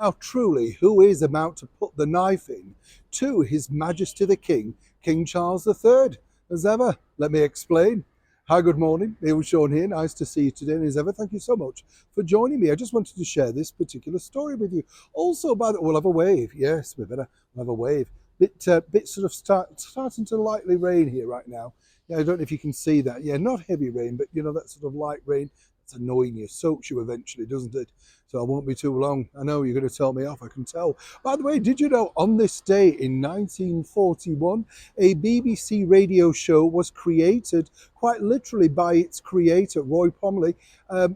Now, truly, who is about to put the knife in to His Majesty the King, King Charles III? As ever, let me explain. Hi, good morning. Neil Sean here. Nice to see you today. And as ever, thank you so much for joining me. I just wanted to share this particular story with you. Also, by the way, we'll have a wave. Yes, we'll have a wave. Bit sort of starting to lightly rain here right now. Yeah, I don't know if you can see that. Yeah, not heavy rain, but you know, that sort of light rain. It's annoying you, soaks you eventually, doesn't it? So I won't be too long. I know you're going to tell me off, I can tell. By the way, did you know on this day in 1941, a BBC radio show was created quite literally by its creator, Roy Pomley,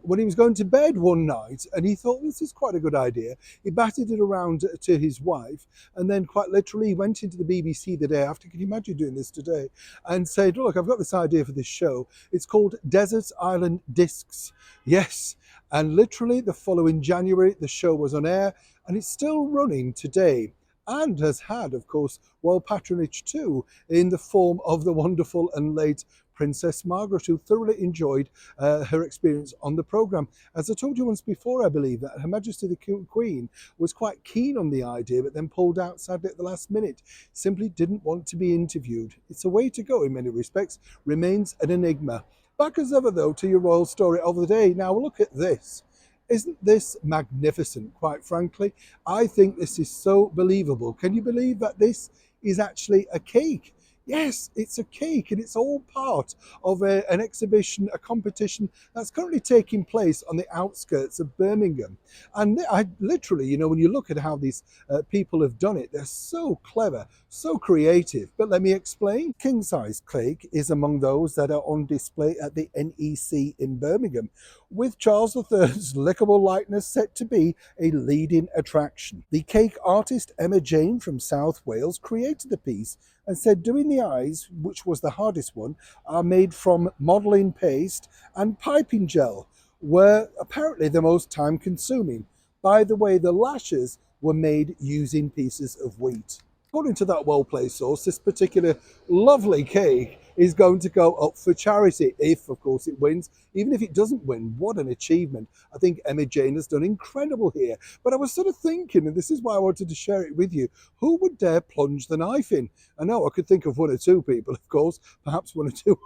when he was going to bed one night and he thought, this is quite a good idea. He batted it around to his wife and then quite literally he went into the BBC the day after. Can you imagine doing this today? And said, look, I've got this idea for this show. It's called Desert Island Discs. Yes. And literally the following January, the show was on air and it's still running today and has had, of course, royal patronage too in the form of the wonderful and late Princess Margaret, who thoroughly enjoyed her experience on the programme. As I told you once before, I believe that Her Majesty the Queen was quite keen on the idea, but then pulled out sadly at the last minute. Simply didn't want to be interviewed. It's a way to go in many respects, remains an enigma. Back as ever, though, to your royal story of the day. Now, look at this. Isn't this magnificent, quite frankly? I think this is so believable. Can you believe that this is actually a cake? Yes, it's a cake, and it's all part of an exhibition, a competition that's currently taking place on the outskirts of Birmingham. And I literally, you know, when you look at how these people have done it, they're so clever, so creative. But let me explain. King size cake is among those that are on display at the NEC in Birmingham, with Charles III's lickable likeness set to be a leading attraction. The cake artist Emma Jane from South Wales created the piece and said doing the eyes, which was the hardest one, are made from modelling paste and piping gel, were apparently the most time consuming. By the way, the lashes were made using pieces of wheat. According to that well-placed source, this particular lovely cake is going to go up for charity if, of course, it wins. Even if it doesn't win, what an achievement. I think Emma Jane has done incredible here. But I was sort of thinking, and this is why I wanted to share it with you, who would dare plunge the knife in? I know I could think of one or two people, of course, perhaps one or two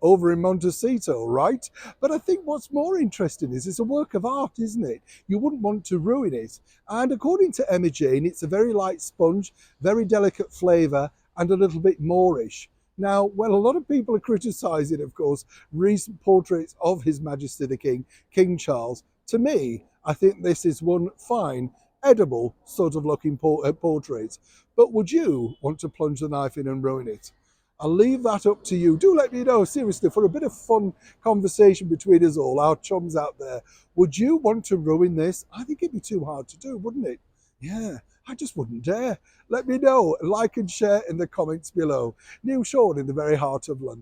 over in Montecito, right? But I think what's more interesting is it's a work of art, isn't it? You wouldn't want to ruin it. And according to Emma Jane, it's a very light sponge, very delicate flavour, and a little bit Moorish. Now, when a lot of people are criticising, of course, recent portraits of His Majesty the King, King Charles, to me, I think this is one fine, edible sort of looking portrait. But would you want to plunge the knife in and ruin it? I'll leave that up to you. Do let me know, seriously, for a bit of fun conversation between us all, our chums out there. Would you want to ruin this? I think it'd be too hard to do, wouldn't it? Yeah, I just wouldn't dare. Let me know. Like and share in the comments below. Neil Sean in the very heart of London.